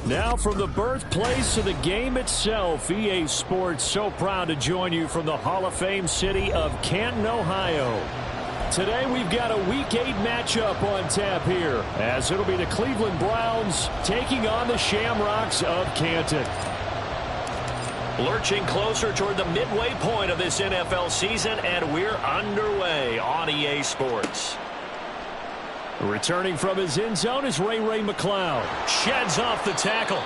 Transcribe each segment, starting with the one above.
Now from the birthplace of the game itself, EA Sports so proud to join you from the Hall of Fame city of Canton, Ohio. Today we've got a Week 8 matchup on tap here, as it'll be the Cleveland Browns taking on the Shamrocks of Canton. Lurching closer toward the midway point of this NFL season, and we're underway on EA Sports. Returning from his end zone is Ray McLeod. Sheds off the tackle.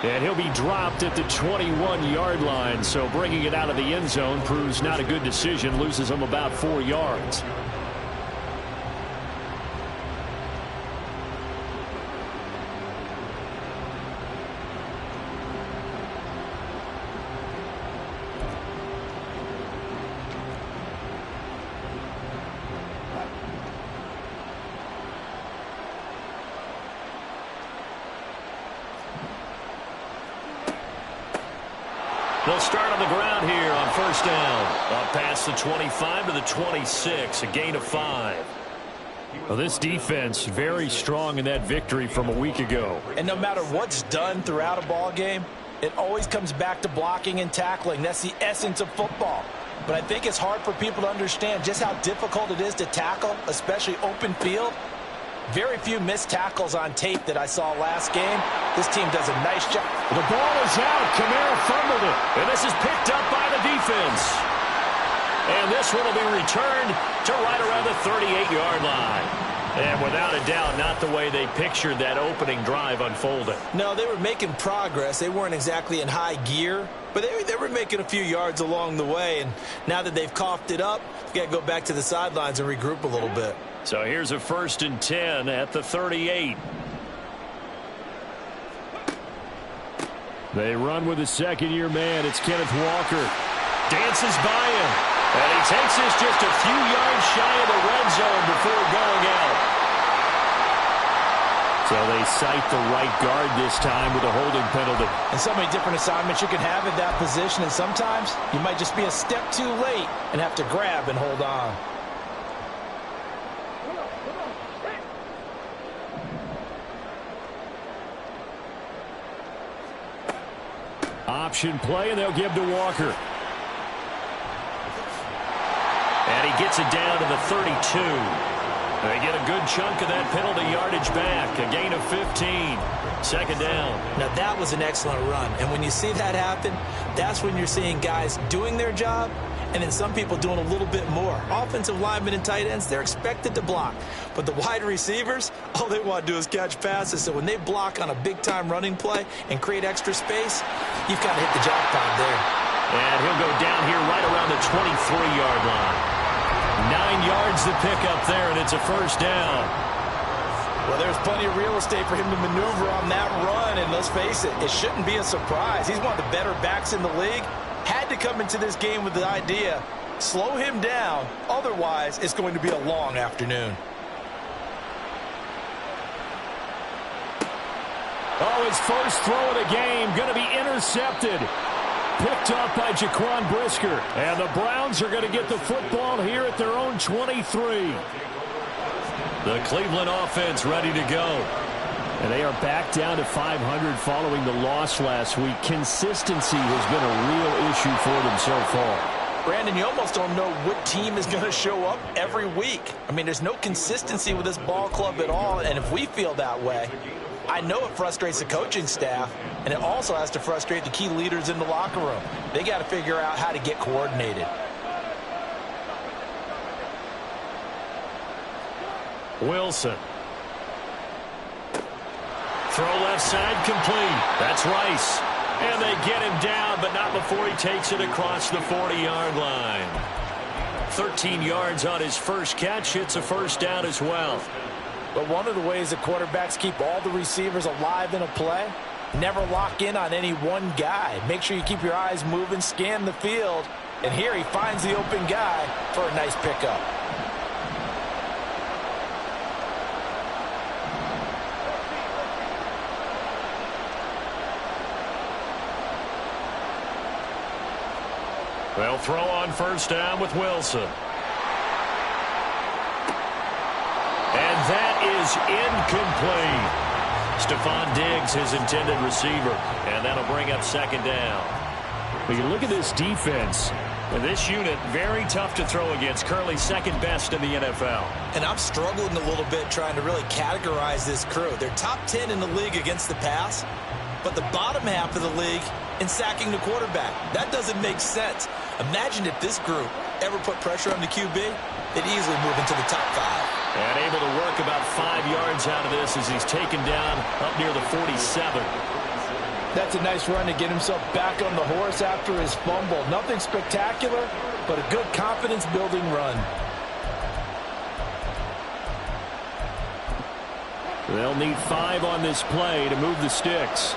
And he'll be dropped at the 21-yard line. So bringing it out of the end zone proves not a good decision. Loses him about 4 yards. They'll start on the ground here on first down. Up past the 25 to the 26, a gain of 5. Well, this defense very strong in that victory from a week ago. And no matter what's done throughout a ball game, it always comes back to blocking and tackling. That's the essence of football. But I think it's hard for people to understand just how difficult it is to tackle, especially open field. Very few missed tackles on tape that I saw last game. This team does a nice job. The ball is out. Kamara fumbled it. And this is picked up by the defense. And this one will be returned to right around the 38-yard line. And without a doubt, not the way they pictured that opening drive unfolding. No, they were making progress. They weren't exactly in high gear, but they were making a few yards along the way. And now that they've coughed it up, you got to go back to the sidelines and regroup a little bit. So here's a 1st and 10 at the 38. They run with a second-year man. It's Kenneth Walker. Dances by him. And he takes this just a few yards shy of the red zone before going out. So they cite the right guard this time with a holding penalty. And so many different assignments you can have in that position. And sometimes you might just be a step too late and have to grab and hold on. Option play, and they'll give to Walker. And he gets it down to the 32. They get a good chunk of that penalty yardage back. A gain of 15. Second down. Now, that was an excellent run. And when you see that happen, that's when you're seeing guys doing their job and then some people doing a little bit more. Offensive linemen and tight ends, they're expected to block. But the wide receivers, all they want to do is catch passes. So when they block on a big-time running play and create extra space, you've got to hit the jackpot there. And he'll go down here right around the 23-yard line. 9 yards to pick up there, and it's a first down. Well, there's plenty of real estate for him to maneuver on that run. And let's face it, it shouldn't be a surprise. He's one of the better backs in the league. Had to come into this game with the idea, slow him down. Otherwise, it's going to be a long afternoon. Oh, his first throw of the game going to be intercepted. Picked up by Jaquan Brisker. And the Browns are going to get the football here at their own 23. The Cleveland offense ready to go. And they are back down to 500 following the loss last week. Consistency has been a real issue for them so far. Brandon, you almost don't know what team is going to show up every week. I mean, there's no consistency with this ball club at all. And if we feel that way, I know it frustrates the coaching staff, and it also has to frustrate the key leaders in the locker room. They got to figure out how to get coordinated. Wilson. Throw left side complete. That's Rice. And they get him down, but not before he takes it across the 40-yard line. 13 yards on his first catch. It's a first down as well. But one of the ways that quarterbacks keep all the receivers alive in a play, never lock in on any one guy. Make sure you keep your eyes moving, scan the field. And here he finds the open guy for a nice pickup. They'll throw on first down with Wilson. And that is incomplete. Stephon Diggs, his intended receiver, and that'll bring up second down. When you look at this defense, this unit, very tough to throw against, currently second best in the NFL. And I'm struggling a little bit trying to really categorize this crew. They're top 10 in the league against the pass, but the bottom half of the league in sacking the quarterback. That doesn't make sense. Imagine if this group ever put pressure on the QB, they'd easily move into the top 5. And able to work about 5 yards out of this as he's taken down up near the 47. That's a nice run to get himself back on the horse after his fumble. Nothing spectacular, but a good confidence-building run. They'll need 5 on this play to move the sticks.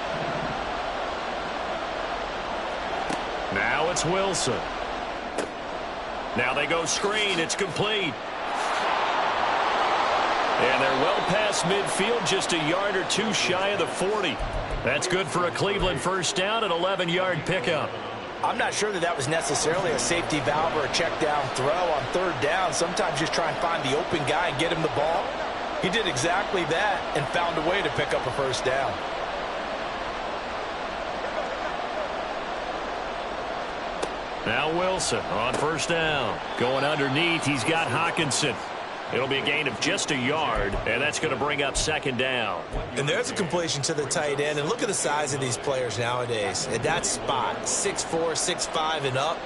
Now it's Wilson. Now they go screen. It's complete. And they're well past midfield, just a yard or 2 shy of the 40. That's good for a Cleveland first down, an 11-yard pickup. I'm not sure that was necessarily a safety valve or a check down throw on third down. Sometimes just try and find the open guy and get him the ball. He did exactly that and found a way to pick up a first down. Now Wilson on first down. Going underneath, he's got Hockenson. It'll be a gain of just a yard, and that's going to bring up second down. And there's a completion to the tight end. And look at the size of these players nowadays. At that spot, 6'4", 6'5", and up.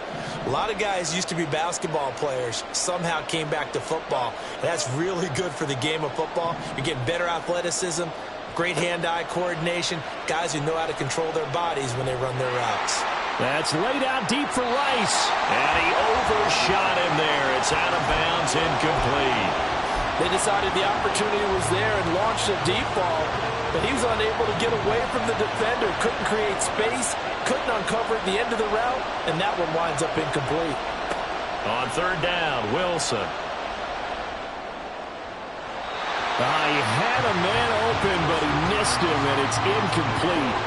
A lot of guys used to be basketball players, somehow came back to football. And that's really good for the game of football. You're getting better athleticism, great hand-eye coordination, guys who know how to control their bodies when they run their routes. That's laid out deep for Rice. And he overshot him there. It's out of bounds, incomplete. They decided the opportunity was there and launched a deep ball, but he was unable to get away from the defender, couldn't create space, couldn't uncover at the end of the route, and that one winds up incomplete. On third down, Wilson. He had a man open, but he missed him, and it's incomplete.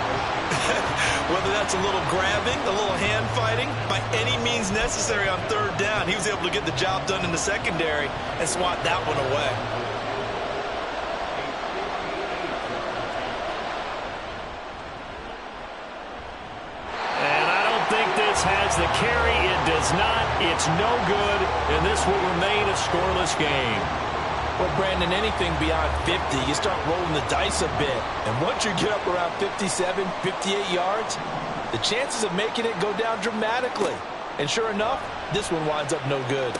Whether that's a little grabbing, a little hand fighting, by any means necessary on third down, he was able to get the job done in the secondary and swat that one away. And I don't think this has the carry. It does not. It's no good, and this will remain a scoreless game. Well, Brandon, anything beyond 50, you start rolling the dice a bit. And once you get up around 57, 58 yards, the chances of making it go down dramatically. And sure enough, this one winds up no good.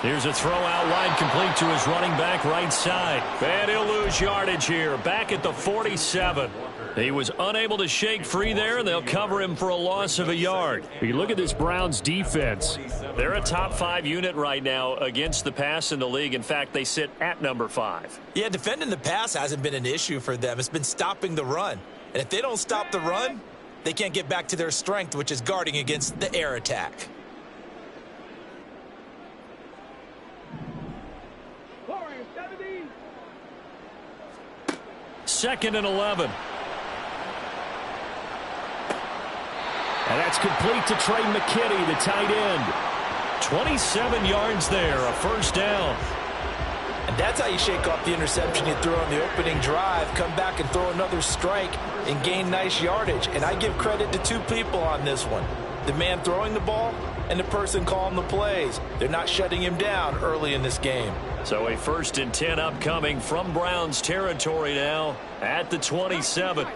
Here's a throw out wide, complete to his running back right side. And he'll lose yardage here, back at the 47. He was unable to shake free there, and they'll cover him for a loss of a yard. You look at this Browns defense. They're a top 5 unit right now against the pass in the league. In fact, they sit at number 5. Yeah, defending the pass hasn't been an issue for them. It's been stopping the run. And if they don't stop the run, they can't get back to their strength, which is guarding against the air attack. Second and 11. And that's complete to Trey McKitty, the tight end. 27 yards there, a first down. And that's how you shake off the interception you threw on the opening drive, come back and throw another strike and gain nice yardage. And I give credit to 2 people on this one. The man throwing the ball and the person calling the plays. They're not shutting him down early in this game. So a 1st and 10 upcoming from Browns territory now at the 27.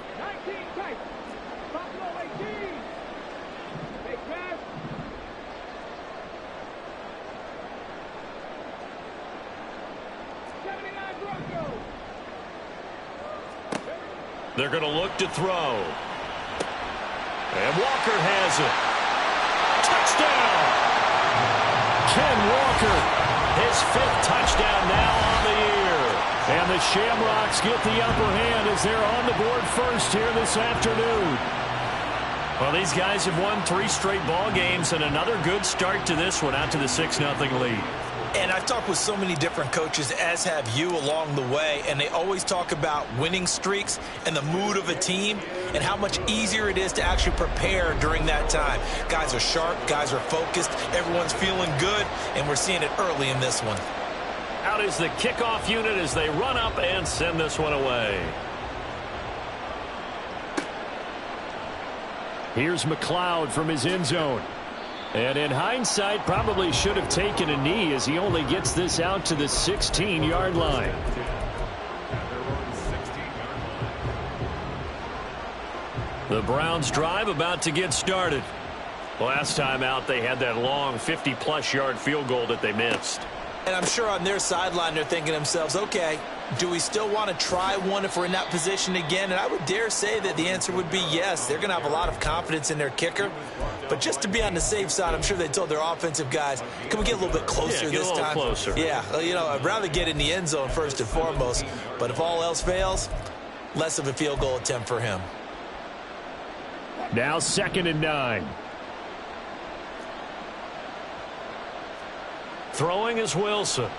They're going to look to throw. And Walker has it. Touchdown! Ken Walker, his 5th touchdown now on the year. And the Shamrocks get the upper hand as they're on the board first here this afternoon. Well, these guys have won 3 straight ball games and another good start to this one out to the 6-0 lead. And I've talked with so many different coaches, as have you, along the way, and they always talk about winning streaks and the mood of a team and how much easier it is to actually prepare during that time. Guys are sharp, guys are focused, everyone's feeling good, and we're seeing it early in this one. Out is the kickoff unit as they run up and send this one away. Here's McLeod from his end zone. And in hindsight, probably should have taken a knee as he only gets this out to the 16-yard line. The Browns drive about to get started. Last time out, they had that long 50-plus yard field goal that they missed. And I'm sure on their sideline, they're thinking to themselves, okay, do we still want to try one if we're in that position again? And I would dare say that the answer would be yes. They're going to have a lot of confidence in their kicker. But just to be on the safe side, I'm sure they told their offensive guys, can we get a little bit closer this time? Yeah, get a little closer. Yeah, you know, I'd rather get in the end zone first and foremost. But if all else fails, less of a field goal attempt for him. Now 2nd and 9. Throwing is Wilson.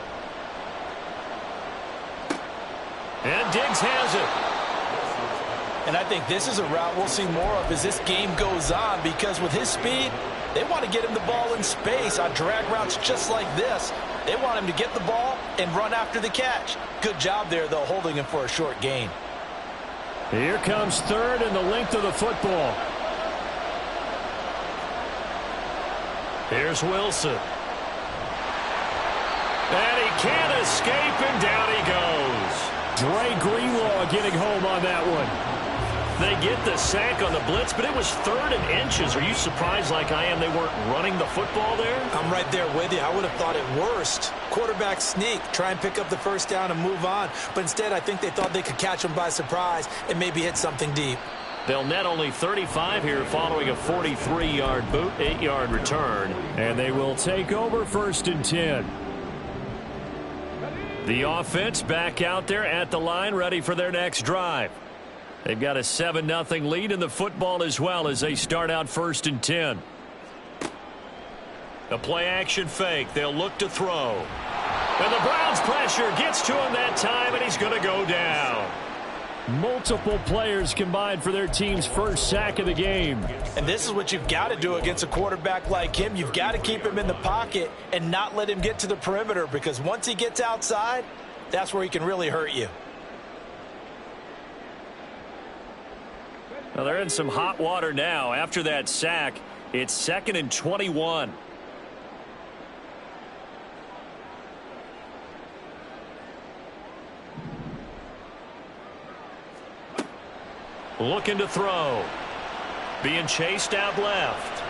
And Diggs has it. And I think this is a route we'll see more of as this game goes on, because with his speed, they want to get him the ball in space on drag routes just like this. They want him to get the ball and run after the catch. Good job there, though, holding him for a short gain. Here comes 3rd and the length of the football. Here's Wilson. And he can't escape, and down he goes. Dre Greenlaw getting home on that one. They get the sack on the blitz, but it was 3rd and inches. Are you surprised like I am they weren't running the football there? I'm right there with you. I would have thought it worst. Quarterback sneak, try and pick up the first down and move on. But instead, I think they thought they could catch him by surprise and maybe hit something deep. They'll net only 35 here following a 43-yard boot, 8-yard return. And they will take over 1st and 10. The offense back out there at the line, ready for their next drive. They've got a 7-0 lead in the football as well as they start out 1st and 10. A play-action fake. They'll look to throw. And the Browns pressure gets to him that time, and he's going to go down. Multiple players combined for their team's first sack of the game. And this is what you've got to do against a quarterback like him. You've got to keep him in the pocket and not let him get to the perimeter, because once he gets outside, that's where he can really hurt you. Well, they're in some hot water now. After that sack, it's 2nd and 21. Looking to throw. Being chased out left.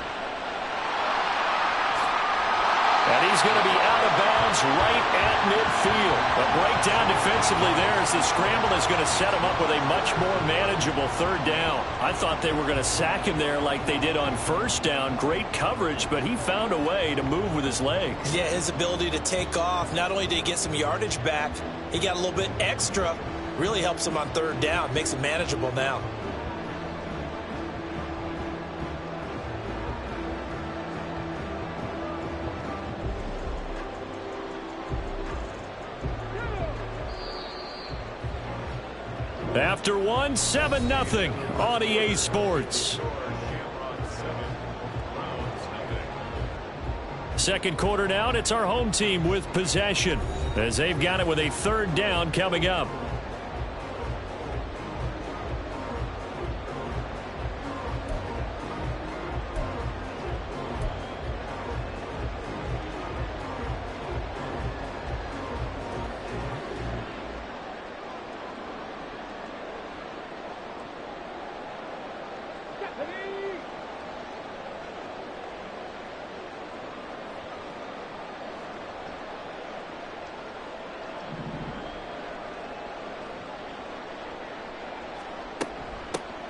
And he's going to be out of bounds right at midfield. A breakdown defensively there as the scramble is going to set him up with a much more manageable 3rd down. I thought they were going to sack him there like they did on 1st down. Great coverage, but he found a way to move with his legs. Yeah, his ability to take off. Not only did he get some yardage back, he got a little bit extra. Really helps him on 3rd down. Makes it manageable now. After 7-0 on EA Sports. 2nd quarter now, and it's our home team with possession as they've got it with a 3rd down coming up.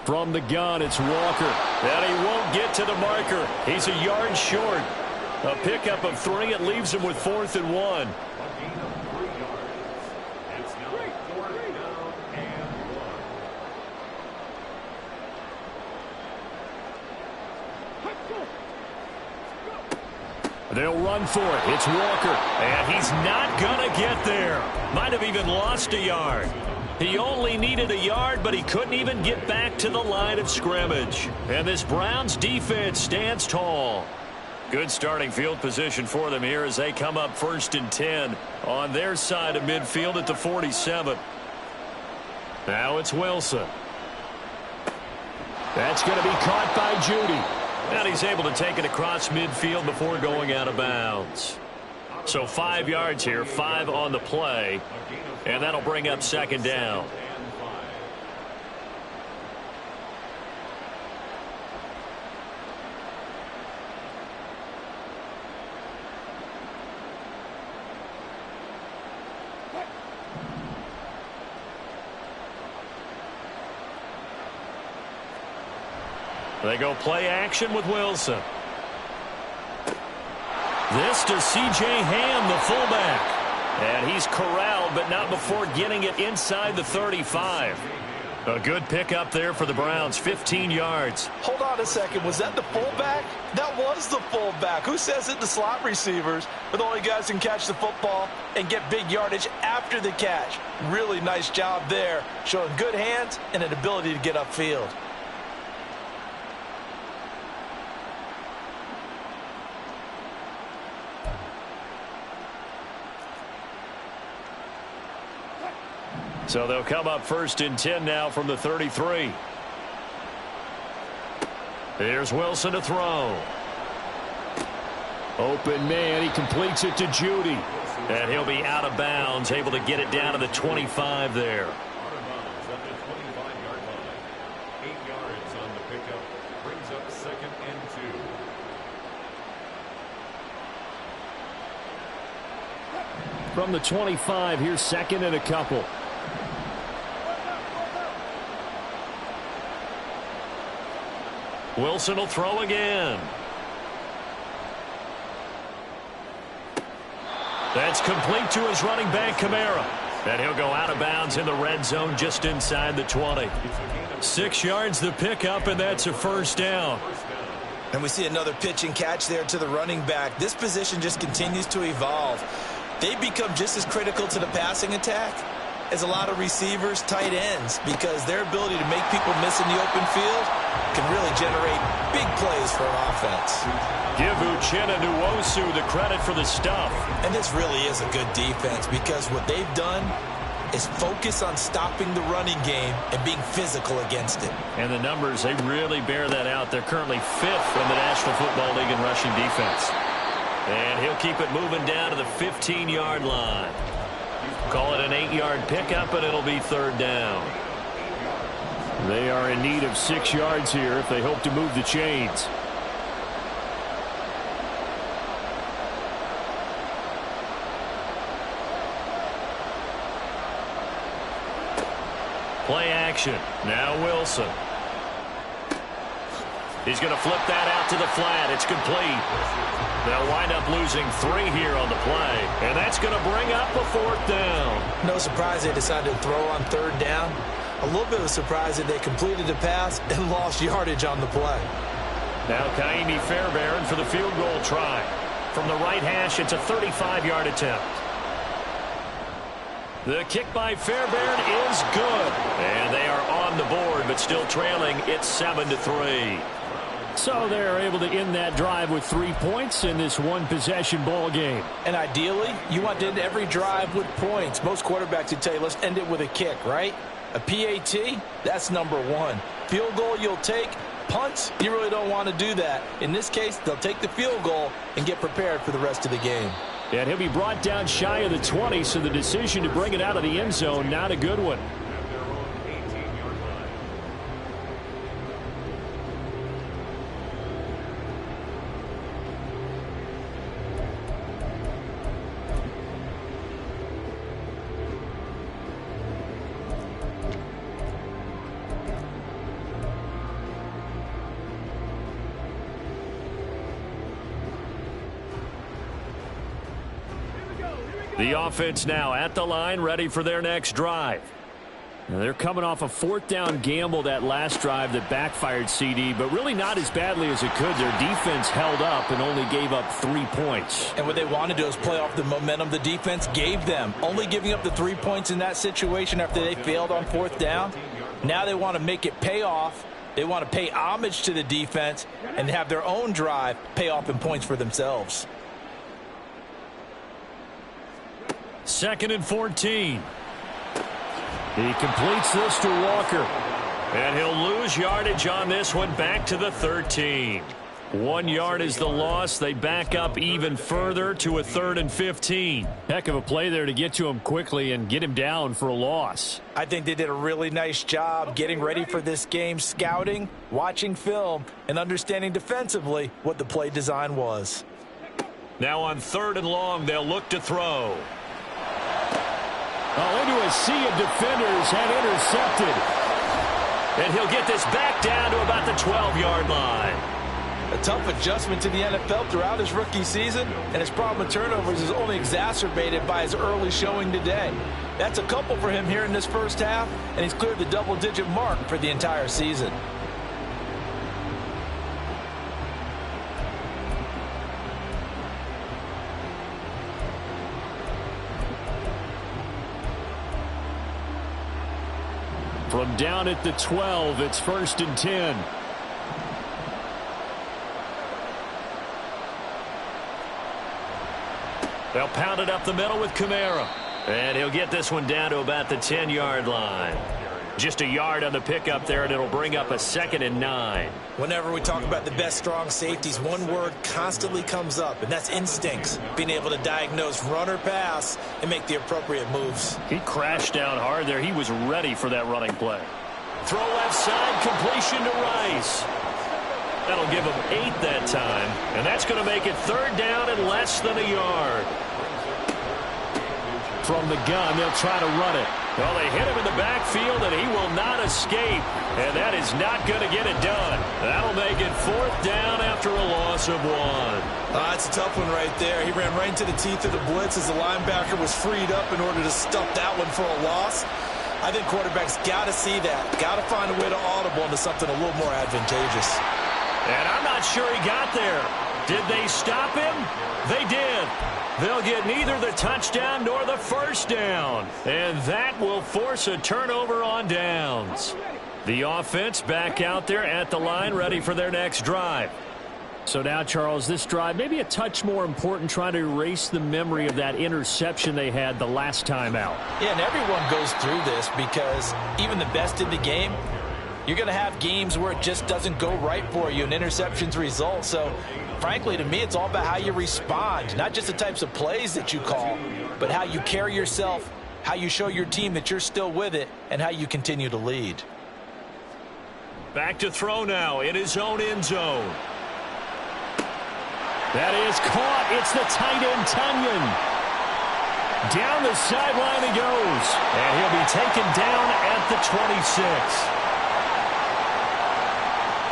From the gun, it's Walker. And he won't get to the marker. He's a yard short. A pickup of 3. It leaves him with 4th and 1. They'll run for it. It's Walker. And he's not going to get there. Might have even lost a yard. He only needed a yard, but he couldn't even get back to the line of scrimmage. And this Browns defense stands tall. Good starting field position for them here as they come up 1st and 10 on their side of midfield at the 47. Now it's Wilson. That's going to be caught by Judy. And he's able to take it across midfield before going out of bounds. So 5 yards here, 5 on the play. And that'll bring up second down. They go play action with Wilson. This to C.J. Ham, the fullback. And he's corralled, but not before getting it inside the 35. A good pickup there for the Browns, 15 yards. Hold on a second. Was that the fullback? That was the fullback. Who says it? The slot receivers are the only guys who can catch the football and get big yardage after the catch. Really nice job there, showing good hands and an ability to get upfield. So they'll come up 1st and 10 now from the 33. Here's Wilson to throw. Open man, he completes it to Judy. And he'll be out of bounds, able to get it down to the 25 there. From the 25, here's 2nd and a couple. Wilson will throw again. That's complete to his running back, Kamara. And he'll go out of bounds in the red zone just inside the 20. 6 yards the pickup, and that's a first down. And we see another pitch and catch there to the running back. This position just continues to evolve. They become just as critical to the passing attack as a lot of receivers, tight ends, because their ability to make people miss in the open field can really generate big plays for an offense. Give Uchenna Nwosu the credit for the stuff. And this really is a good defense because what they've done is focus on stopping the running game and being physical against it. And the numbers, they really bear that out. They're currently 5th in the National Football League in rushing defense. And he'll keep it moving down to the 15-yard line. Call it an 8-yard pickup, and it'll be 3rd down. They are in need of 6 yards here if they hope to move the chains. Play action. Now Wilson. He's going to flip that out to the flat. It's complete. They'll wind up losing 3 here on the play. And that's going to bring up a 4th down. No surprise they decided to throw on 3rd down. A little bit of a surprise that they completed the pass and lost yardage on the play. Now Kaimi Fairbairn for the field goal try. From the right hash, it's a 35-yard attempt. The kick by Fairbairn is good. And they are on the board, but still trailing. It's 7-3. So they're able to end that drive with 3 points in this one-possession ball game. And ideally, you want to end every drive with points. Most quarterbacks would tell you, let's end it with a kick, right? A PAT, that's number 1. Field goal you'll take. Punts, you really don't want to do that. In this case, they'll take the field goal and get prepared for the rest of the game. And he'll be brought down shy of the 20, so the decision to bring it out of the end zone, not a good one. The offense now at the line, ready for their next drive. Now they're coming off a 4th down gamble that last drive that backfired, CD, but really not as badly as it could. Their defense held up and only gave up 3 points. And what they want to do is play off the momentum the defense gave them. Only giving up the 3 points in that situation after they failed on 4th down. Now they want to make it pay off. They want to pay homage to the defense and have their own drive pay off in points for themselves. 2nd and 14. He completes this to Walker. And he'll lose yardage on this one, back to the 13. 1 yard is the loss. They back up even further to a 3rd and 15. Heck of a play there to get to him quickly and get him down for a loss. I think they did a really nice job getting ready for this game, scouting, watching film, and understanding defensively what the play design was. Now on 3rd and long, they'll look to throw. Oh, into a sea of defenders, had intercepted. And he'll get this back down to about the 12-yard line. A tough adjustment to the NFL throughout his rookie season, and his problem with turnovers is only exacerbated by his early showing today. That's a couple for him here in this first half, and he's cleared the double-digit mark for the entire season. From down at the 12, it's 1st and 10. They'll pound it up the middle with Kamara. And he'll get this one down to about the 10-yard line. Just a yard on the pickup there, and it'll bring up a 2nd and 9. Whenever we talk about the best strong safeties, one word constantly comes up, and that's instincts. Being able to diagnose run or pass and make the appropriate moves. He crashed down hard there. He was ready for that running play. Throw left side, completion to Rice. That'll give him 8 that time, and that's going to make it 3rd down and less than a yard. From the gun, they'll try to run it. Well, they hit him in the backfield, and he will not escape. And that is not going to get it done. That'll make it 4th down after a loss of 1. That's a tough one right there. He ran right into the teeth of the blitz as the linebacker was freed up in order to stuff that one for a loss. I think quarterbacks got to see that. Got to find a way to audible into something a little more advantageous. And I'm not sure he got there. Did they stop him? They did. They'll get neither the touchdown nor the 1st down. And that will force a turnover on downs. The offense back out there at the line, ready for their next drive. So now, Charles, this drive maybe a touch more important, trying to erase the memory of that interception they had the last time out. Yeah, and everyone goes through this because even the best in the game, you're going to have games where it just doesn't go right for you and interceptions result. So, frankly, to me, it's all about how you respond, not just the types of plays that you call, but how you carry yourself, how you show your team that you're still with it, and how you continue to lead. Back to throw now in his own end zone. That is caught. It's the tight end, Tunyon. Down the sideline he goes. And he'll be taken down at the 26.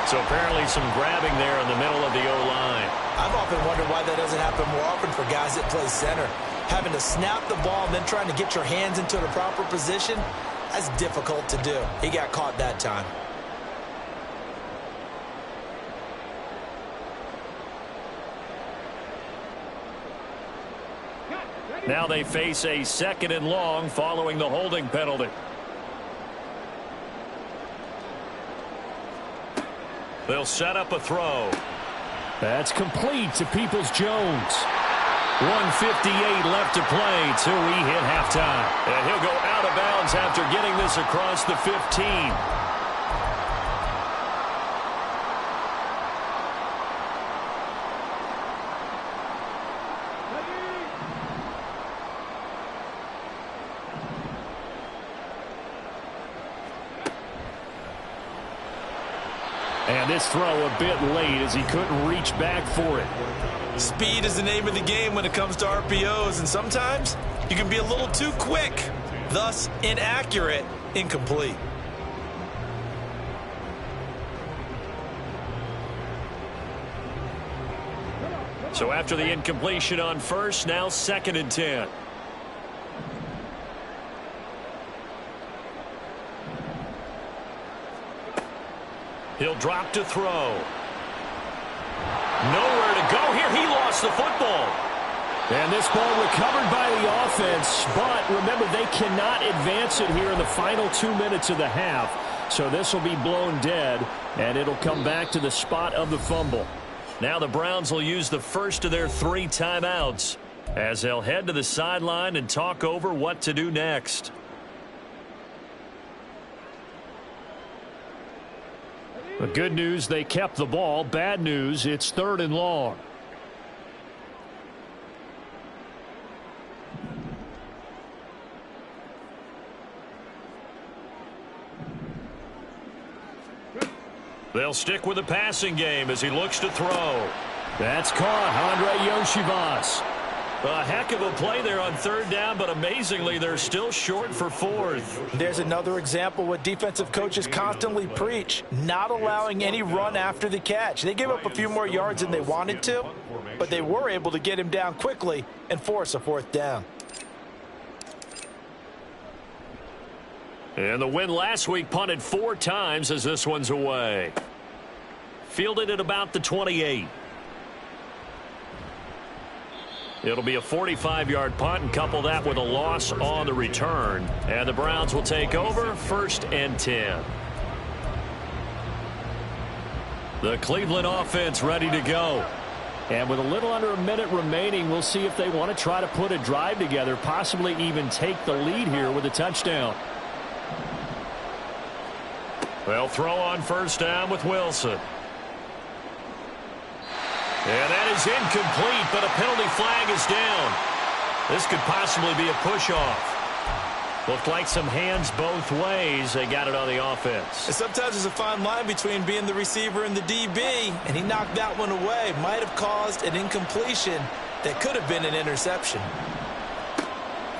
So apparently some grabbing there in the middle of the O-line. I've often wondered why that doesn't happen more often for guys that play center. Having to snap the ball and then trying to get your hands into the proper position, that's difficult to do. He got caught that time. Now they face a 2nd and long following the holding penalty. They'll set up a throw. That's complete to Peoples-Jones. 1:58 left to play till we hit halftime. And he'll go out of bounds after getting this across the 15. And this throw a bit late as he couldn't reach back for it. Speed is the name of the game when it comes to RPOs, and sometimes you can be a little too quick, thus inaccurate, incomplete. So after the incompletion on first, now 2nd and 10. He'll drop to throw. Nowhere to go here. He lost the football. And this ball recovered by the offense, but remember, they cannot advance it here in the final 2 minutes of the half. So this will be blown dead, and it'll come back to the spot of the fumble. Now the Browns will use the first of their 3 timeouts as they'll head to the sideline and talk over what to do next. But good news, they kept the ball. Bad news, it's 3rd and long. They'll stick with the passing game as he looks to throw. That's caught. Andre Yoshivas. A heck of a play there on 3rd down, but amazingly, they're still short for 4th. There's another example what defensive coaches constantly preach, not allowing any run after the catch. They gave up a few more yards than they wanted to, but they were able to get him down quickly and force a 4th down. And the win last week punted 4 times as this one's away. Fielded at about the 28. It'll be a 45-yard punt, and couple that with a loss on the return. And the Browns will take over 1st and 10. The Cleveland offense ready to go. And with a little under a minute remaining, we'll see if they want to try to put a drive together, possibly even take the lead here with a touchdown. They'll throw on 1st down with Wilson. And that is incomplete, but a penalty flag is down. This could possibly be a push-off. Looked like some hands both ways. They got it on the offense. And sometimes there's a fine line between being the receiver and the DB, and he knocked that one away. Might have caused an incompletion that could have been an interception.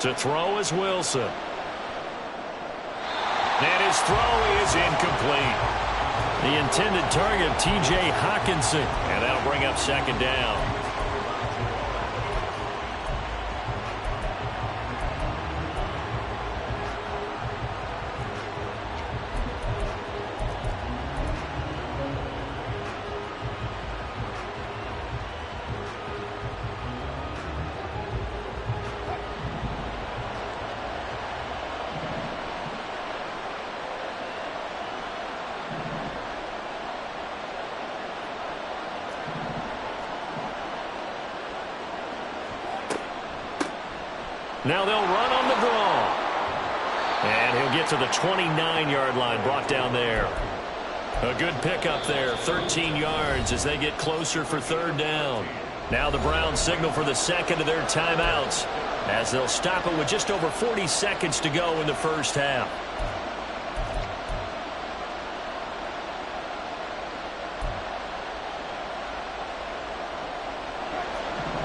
To throw is Wilson. And his throw is incomplete. The intended target, T.J. Hawkinson. And that'll bring up 2nd down. Now they'll run on the draw. And he'll get to the 29-yard line, brought down there. A good pickup there, 13 yards as they get closer for 3rd down. Now the Browns signal for the 2nd of their timeouts as they'll stop it with just over 40 seconds to go in the 1st half.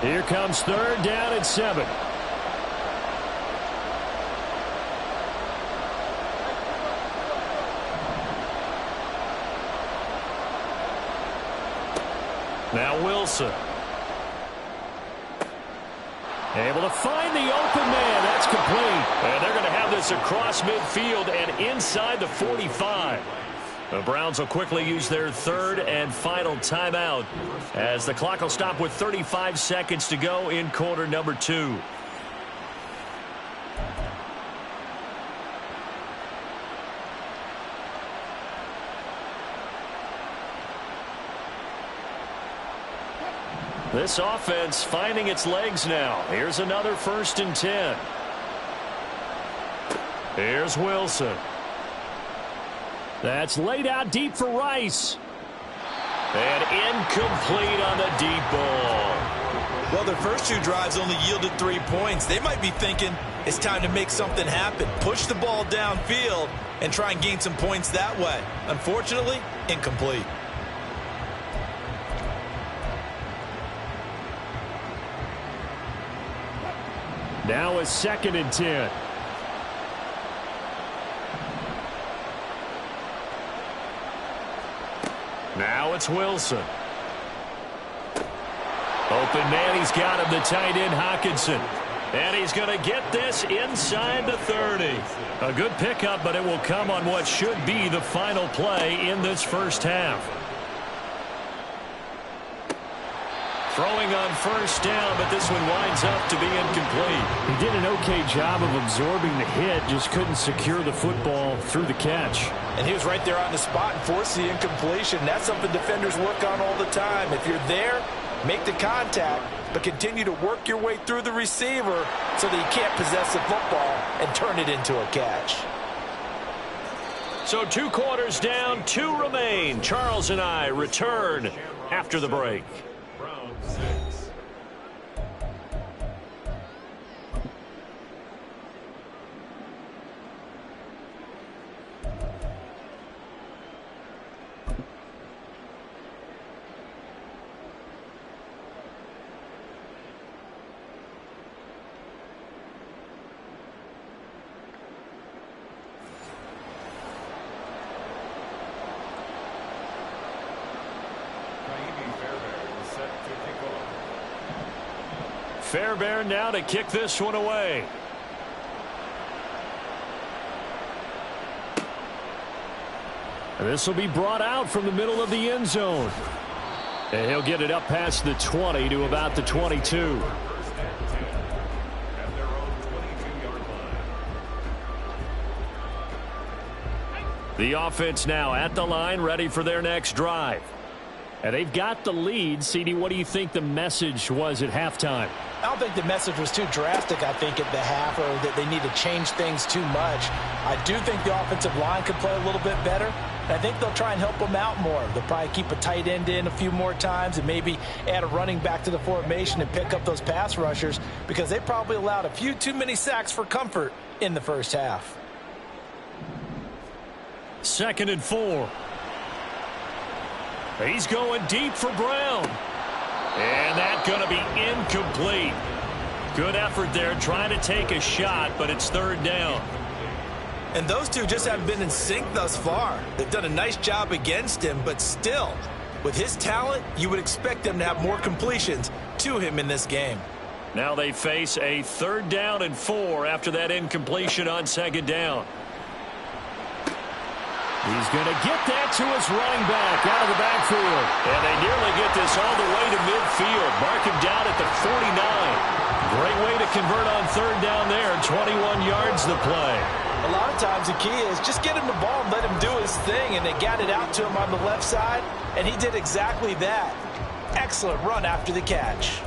Here comes 3rd down at 7. Now Wilson. Able to find the open man. That's complete. And they're going to have this across midfield and inside the 45. The Browns will quickly use their 3rd and final timeout as the clock will stop with 35 seconds to go in quarter number 2. This offense finding its legs now. Here's another 1st and 10. Here's Wilson. That's laid out deep for Rice. And incomplete on the deep ball. Well, their first 2 drives only yielded 3 points. They might be thinking it's time to make something happen. Push the ball downfield and try and gain some points that way. Unfortunately, incomplete. Now a 2nd and 10. Now it's Wilson. Open man, he's got him, the tight end Hawkinson. And he's going to get this inside the 30. A good pickup, but it will come on what should be the final play in this 1st half. Throwing on 1st down, but this one winds up to be incomplete. He did an okay job of absorbing the hit, just couldn't secure the football through the catch. And he was right there on the spot and forced the incompletion. That's something defenders work on all the time. If you're there, make the contact, but continue to work your way through the receiver so that you can't possess the football and turn it into a catch. So 2 quarters down, 2 remain. Charles and I return after the break. Fairbairn now to kick this one away. This will be brought out from the middle of the end zone. And he'll get it up past the 20 to about the 22. The offense now at the line, ready for their next drive. And they've got the lead. CD, what do you think the message was at halftime? I don't think the message was too drastic, I think, at the half, or that they need to change things too much. I do think the offensive line could play a little bit better. And I think they'll try and help them out more. They'll probably keep a tight end in a few more times and maybe add a running back to the formation and pick up those pass rushers, because they probably allowed a few too many sacks for comfort in the first half. 2nd and 4. He's going deep for Brown. And that's going to be incomplete. Good effort there trying to take a shot, but it's 3rd down. And those two just haven't been in sync thus far. They've done a nice job against him, but still, with his talent, you would expect them to have more completions to him in this game. Now they face a 3rd down and 4 after that incompletion on 2nd down. He's going to get that to his running back out of the backfield. And they nearly get this all the way to midfield. Mark him down at the 49. Great way to convert on 3rd down there. 21 yards the play. A lot of times the key is just get him the ball and let him do his thing. And they got it out to him on the left side, and he did exactly that. Excellent run after the catch.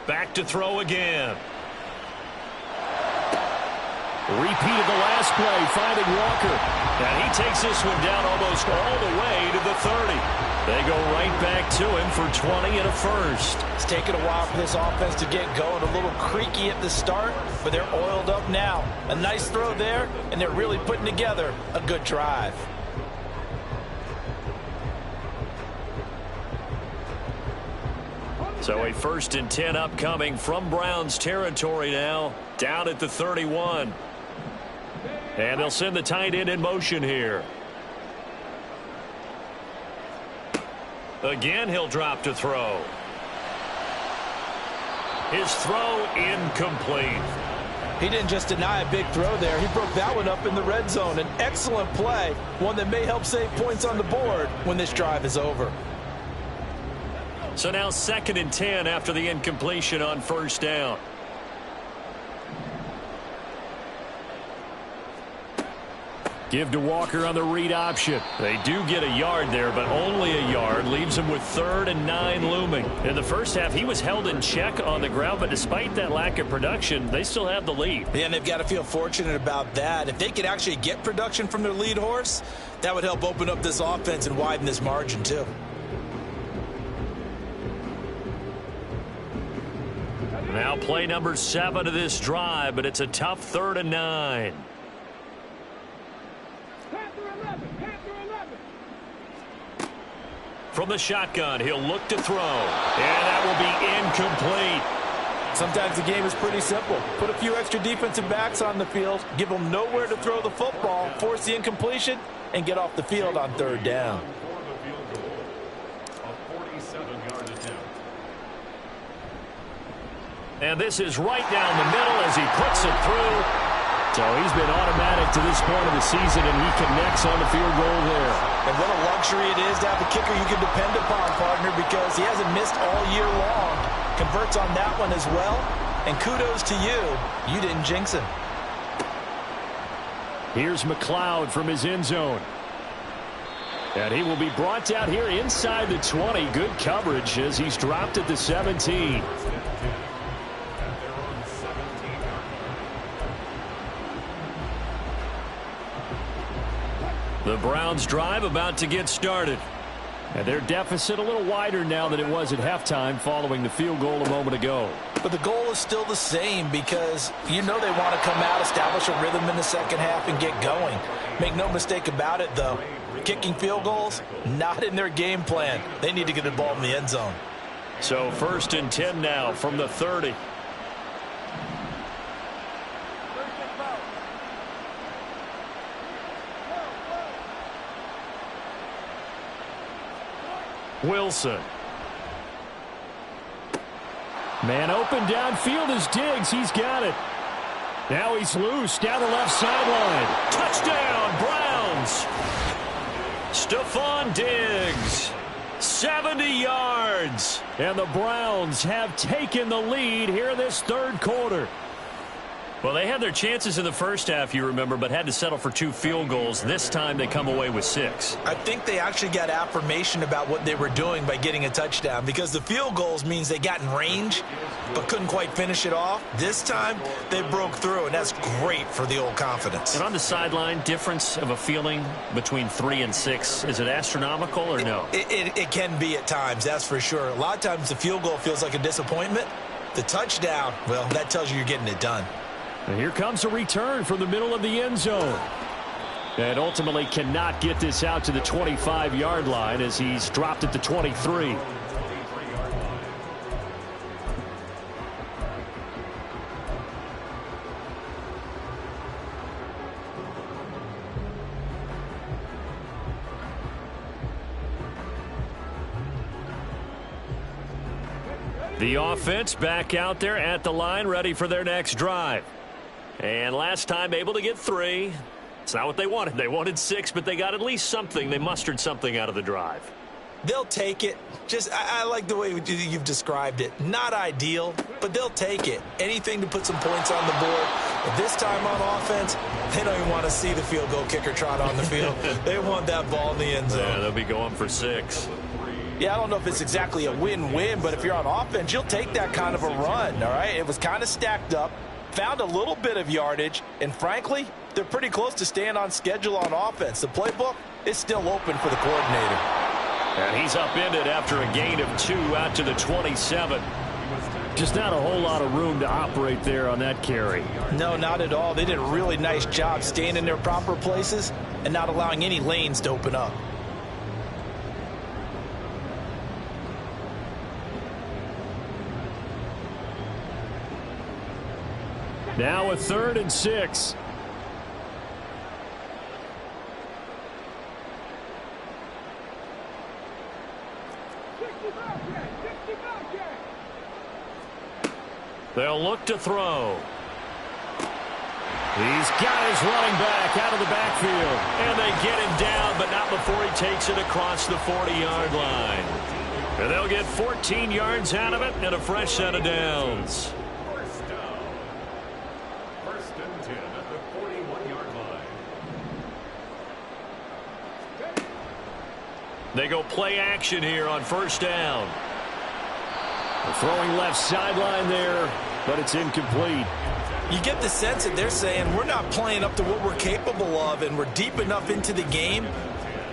Back to throw again. Repeat of the last play, finding Walker. And he takes this one down almost all the way to the 30. They go right back to him for 20 and a first. It's taken a while for this offense to get going. A little creaky at the start, but they're oiled up now. A nice throw there, and they're really putting together a good drive. So a 1st and 10 upcoming from Browns territory now, down at the 31. And they'll send the tight end in motion here. Again, he'll drop to throw. His throw incomplete. He didn't just deny a big throw there. He broke that one up in the red zone. An excellent play, one that may help save points on the board when this drive is over. So now 2nd and 10 after the incompletion on 1st down. Give to Walker on the read option. They do get a yard there, but only a yard. Leaves him with 3rd and 9 looming. In the first half, he was held in check on the ground, but despite that lack of production, they still have the lead. Yeah, and they've got to feel fortunate about that. If they could actually get production from their lead horse, that would help open up this offense and widen this margin too. Now play number 7 of this drive, but it's a tough 3rd and 9. From the shotgun, he'll look to throw. And that will be incomplete. Sometimes the game is pretty simple. Put a few extra defensive backs on the field, give them nowhere to throw the football, force the incompletion, and get off the field on 3rd down. And this is right down the middle as he puts it through. So he's been automatic to this point of the season, and he connects on the field goal there. And what a luxury it is to have a kicker you can depend upon, partner, because he hasn't missed all year long. Converts on that one as well. And kudos to you. You didn't jinx him. Here's McLeod from his end zone. And he will be brought down here inside the 20. Good coverage as he's dropped at the 17. The Browns drive about to get started. And their deficit a little wider now than it was at halftime following the field goal a moment ago. But the goal is still the same because you know they want to come out, establish a rhythm in the second half, and get going. Make no mistake about it, though. Kicking field goals, not in their game plan. They need to get the ball in the end zone. So 1st and 10 now from the 30. Wilson. Man open downfield is Diggs. He's got it. Now he's loose down the left sideline. Touchdown, Browns. Stephon Diggs. 70 yards. And the Browns have taken the lead here this third quarter. Well, they had their chances in the first half, you remember, but had to settle for 2 field goals. This time they come away with 6. I think they actually got affirmation about what they were doing by getting a touchdown because the field goals means they got in range but couldn't quite finish it off. This time they broke through, and that's great for the old confidence. And on the sideline, difference of a feeling between 3 and 6, is it astronomical or no? It can be at times, that's for sure. A lot of times the field goal feels like a disappointment. The touchdown, well, that tells you you're getting it done. And here comes a return from the middle of the end zone. And ultimately cannot get this out to the 25-yard line as he's dropped at the 23. The offense back out there at the line, ready for their next drive. And last time able to get 3. It's not what they wanted. They wanted 6, but they got at least something. They mustered something out of the drive. They'll take it. I like the way you've described it. Not ideal, but they'll take it. Anything to put some points on the board. But this time on offense, they don't even want to see the field goal kicker trot on the field. They want that ball in the end zone. Yeah, they'll be going for 6. Yeah, I don't know if it's exactly a win-win, but if you're on offense, you'll take that kind of a run, all right? It was kind of stacked up, found a little bit of yardage, and frankly, they're pretty close to staying on schedule on offense. The playbook is still open for the coordinator. And he's upended after a gain of 2 out to the 27. Just not a whole lot of room to operate there on that carry. No, not at all. They did a really nice job staying in their proper places and not allowing any lanes to open up. Now a 3rd and 6. They'll look to throw. He's got his running back out of the backfield. And they get him down, but not before he takes it across the 40-yard line. And they'll get 14 yards out of it and a fresh set of downs. They go play action here on 1st down. The throwing left sideline there, but it's incomplete. You get the sense that they're saying we're not playing up to what we're capable of, and we're deep enough into the game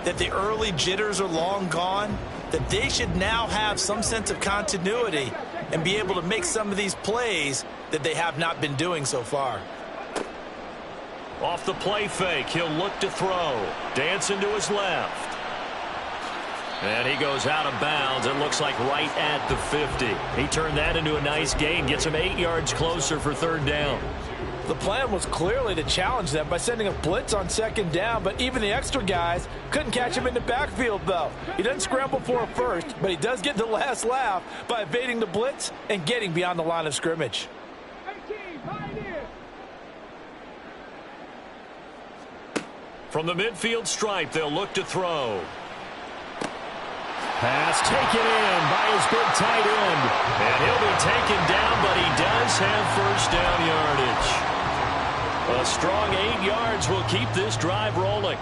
that the early jitters are long gone, that they should now have some sense of continuity and be able to make some of these plays that they have not been doing so far. Off the play fake, he'll look to throw. Dancing to his left. And he goes out of bounds. It looks like right at the 50. He turned that into a nice gain. Gets him 8 yards closer for 3rd down. The plan was clearly to challenge them by sending a blitz on 2nd down, but even the extra guys couldn't catch him in the backfield, though. He doesn't scramble for a first, but he does get the last laugh by evading the blitz and getting beyond the line of scrimmage. From the midfield stripe, they'll look to throw. Pass taken in by his big tight end. And he'll be taken down, but he does have first down yardage. A strong 8 yards will keep this drive rolling.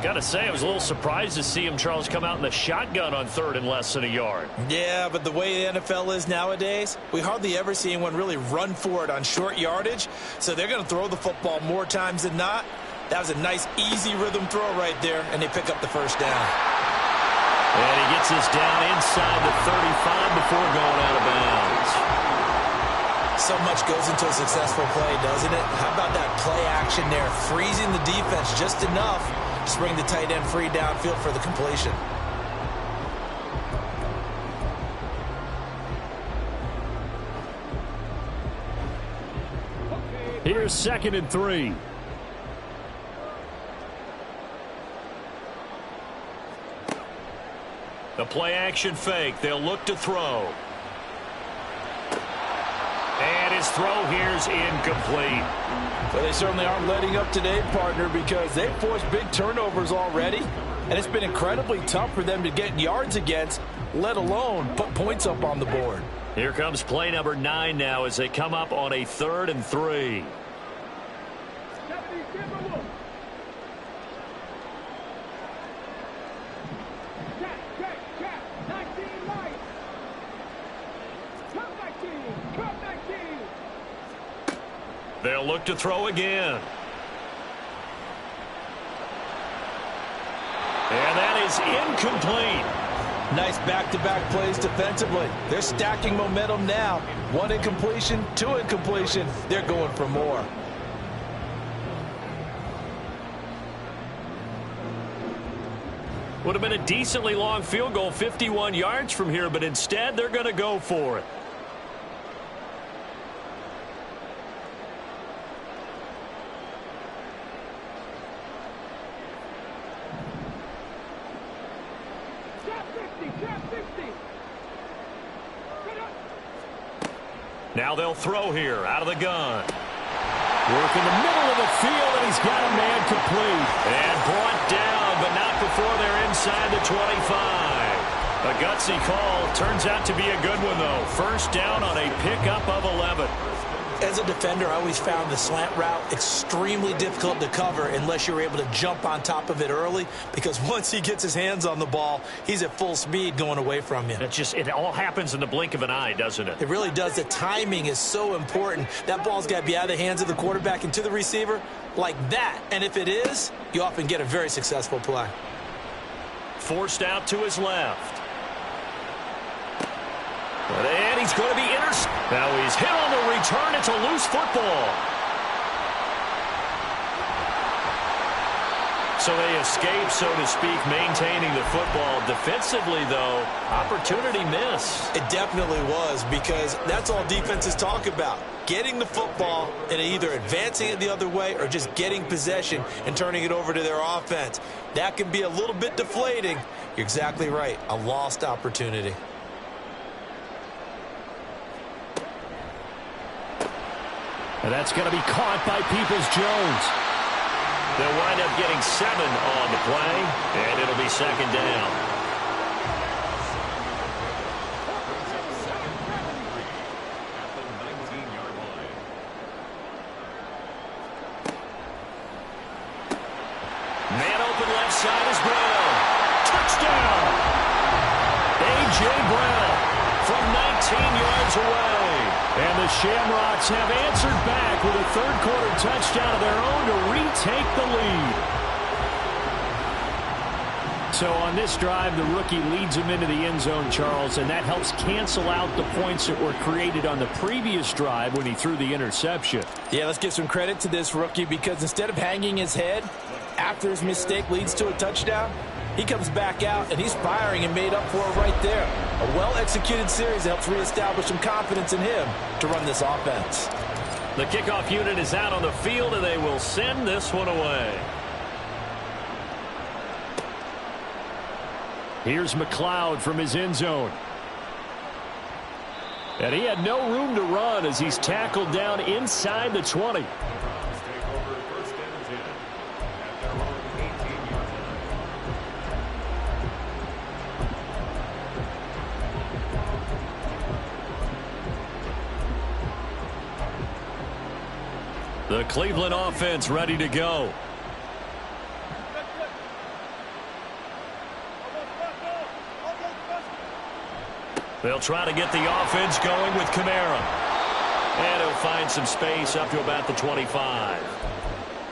Got to say, I was a little surprised to see him, Charles, come out in the shotgun on 3rd and less than a yard. Yeah, but the way the NFL is nowadays, we hardly ever see anyone really run for it on short yardage. So they're going to throw the football more times than not. That was a nice, easy rhythm throw right there, and they pick up the first down. And he gets this down inside the 35 before going out of bounds. So much goes into a successful play, doesn't it? How about that play action there, freezing the defense just enough to bring the tight end free downfield for the completion. Here's 2nd and 3. The play action fake. They'll look to throw. And his throw here's incomplete. Well, they certainly aren't letting up today, partner, because they've forced big turnovers already. And it's been incredibly tough for them to get yards against, let alone put points up on the board. Here comes play number 9 now as they come up on a 3rd and 3. They'll look to throw again. And that is incomplete. Nice back-to-back plays defensively. They're stacking momentum now. 1 incompletion, 2 incompletion. They're going for more. Would have been a decently long field goal, 51 yards from here, but instead they're going to go for it. Now they'll throw here out of the gun. Work in the middle of the field, and he's got a man complete. And brought down, but not before they're inside the 25. A gutsy call. Turns out to be a good one, though. First down on a pickup of 11. As a defender, I always found the slant route extremely difficult to cover unless you're able to jump on top of it early, because once he gets his hands on the ball, he's at full speed going away from you. It all happens in the blink of an eye, doesn't it? It really does. The timing is so important. That ball's got to be out of the hands of the quarterback and to the receiver like that. And if it is, you often get a very successful play. Forced out to his left. And he's going to be intercepted. Now he's hit on the return. It's a loose football. So they escape, so to speak, maintaining the football. Defensively, though, opportunity miss. It definitely was, because that's all defenses talk about. Getting the football and either advancing it the other way or just getting possession and turning it over to their offense. That can be a little bit deflating. You're exactly right. A lost opportunity. And that's going to be caught by Peoples-Jones. They'll wind up getting 7 on the play, and it'll be 2nd down. Man open left side is Brown. Touchdown! A.J. Brown from 19 yards away. And the Shamrocks have answered back with a third-quarter touchdown of their own to retake the lead. So on this drive, the rookie leads them into the end zone, Charles, and that helps cancel out the points that were created on the previous drive when he threw the interception. Yeah, let's give some credit to this rookie, because instead of hanging his head after his mistake leads to a touchdown, he comes back out, and he's firing and made up for it right there. A well-executed series helps reestablish some confidence in him to run this offense. The kickoff unit is out on the field, and they will send this one away. Here's McLeod from his end zone. And he had no room to run as he's tackled down inside the 20. The Cleveland offense ready to go. They'll try to get the offense going with Kamara. And he'll find some space up to about the 25.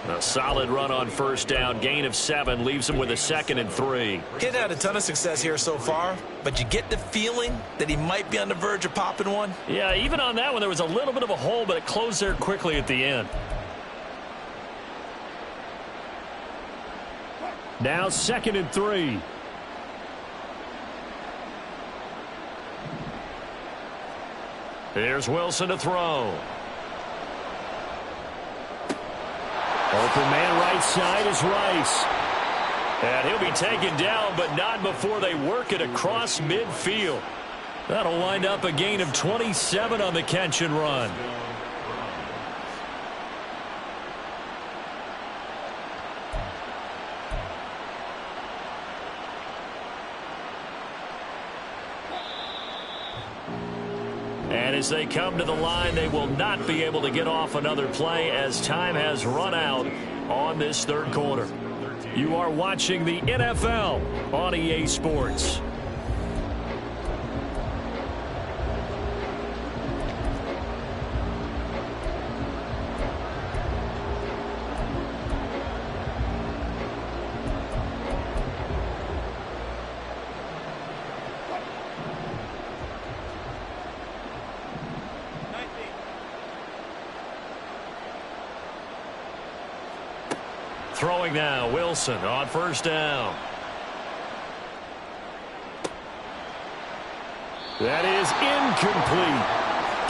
A solid run on first down. Gain of 7 leaves him with a 2nd and 3. He hasn't had a ton of success here so far, but you get the feeling that he might be on the verge of popping one. Yeah, even on that one, there was a little bit of a hole, but it closed there quickly at the end. Now 2nd and 3. Here's Wilson to throw. Open man right side is Rice. And he'll be taken down, but not before they work it across midfield. That'll wind up a gain of 27 on the catch and run. And as they come to the line, they will not be able to get off another play as time has run out on this third quarter. You are watching the NFL on EA Sports. Throwing now, Wilson on first down. That is incomplete.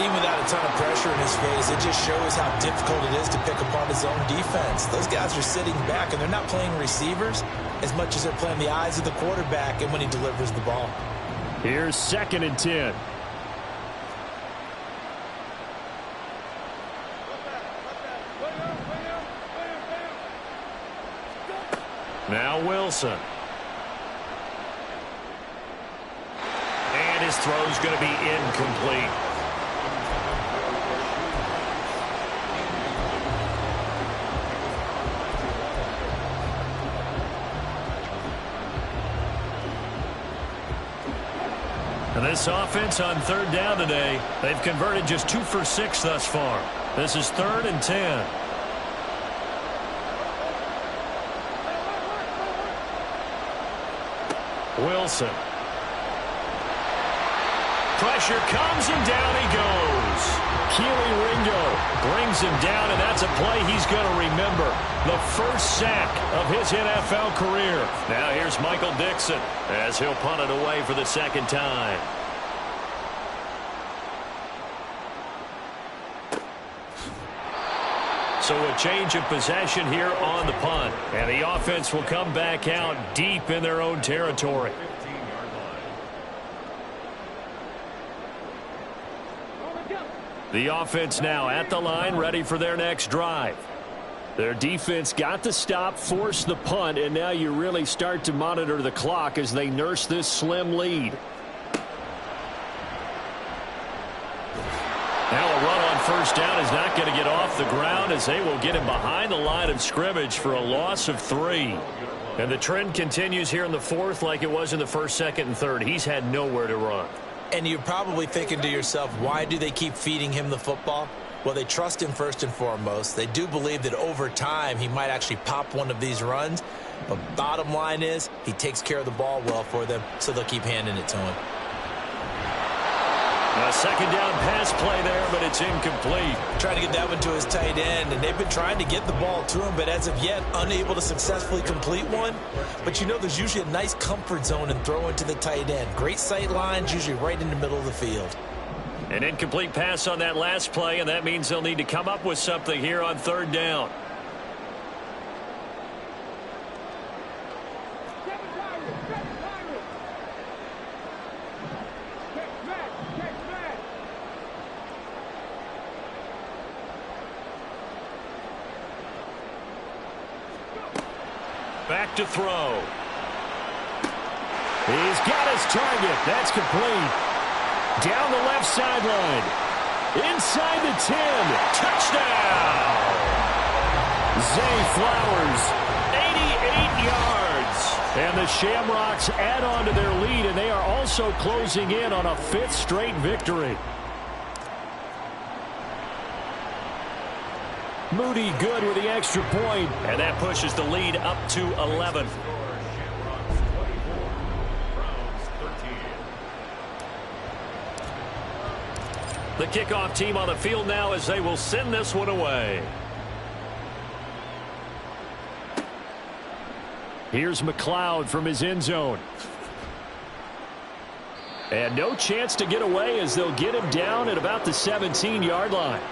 Even without a ton of pressure in his face, it just shows how difficult it is to pick apart his own defense. Those guys are sitting back, and they're not playing receivers as much as they're playing the eyes of the quarterback and when he delivers the ball. Here's 2nd and 10. Now Wilson. And his throw's going to be incomplete. And this offense on third down today, they've converted just 2 for 6 thus far. This is 3rd and 10. Wilson. Pressure comes and down he goes. Keely Ringo brings him down, and that's a play he's going to remember. The first sack of his NFL career. Now here's Michael Dixon as he'll punt it away for the 2nd time. So a change of possession here on the punt. And the offense will come back out deep in their own territory. The offense now at the line, ready for their next drive. Their defense got the stop, forced the punt, and now you really start to monitor the clock as they nurse this slim lead. Now a run on first down is not going to get off the ground as they will get him behind the line of scrimmage for a loss of 3. And the trend continues here in the 4th like it was in the 1st, 2nd, and 3rd. He's had nowhere to run. And you're probably thinking to yourself, why do they keep feeding him the football? Well, they trust him first and foremost. They do believe that over time he might actually pop one of these runs. But bottom line is he takes care of the ball well for them, so they'll keep handing it to him. A 2nd down pass play there, but it's incomplete. Trying to get that one to his tight end, and they've been trying to get the ball to him, but as of yet, unable to successfully complete one. But you know there's usually a nice comfort zone in throwing to the tight end. Great sight lines, usually right in the middle of the field. An incomplete pass on that last play, and that means they'll need to come up with something here on 3rd down. Back to throw. He's got his target. That's complete. Down the left sideline. Inside the 10. Touchdown. Zay Flowers, 88 yards. And the Shamrocks add on to their lead, and they are also closing in on a 5th straight victory. Moody good with the extra point. And that pushes the lead up to 11. The kickoff team on the field now as they will send this one away. Here's McLeod from his end zone. And no chance to get away as they'll get him down at about the 17-yard line.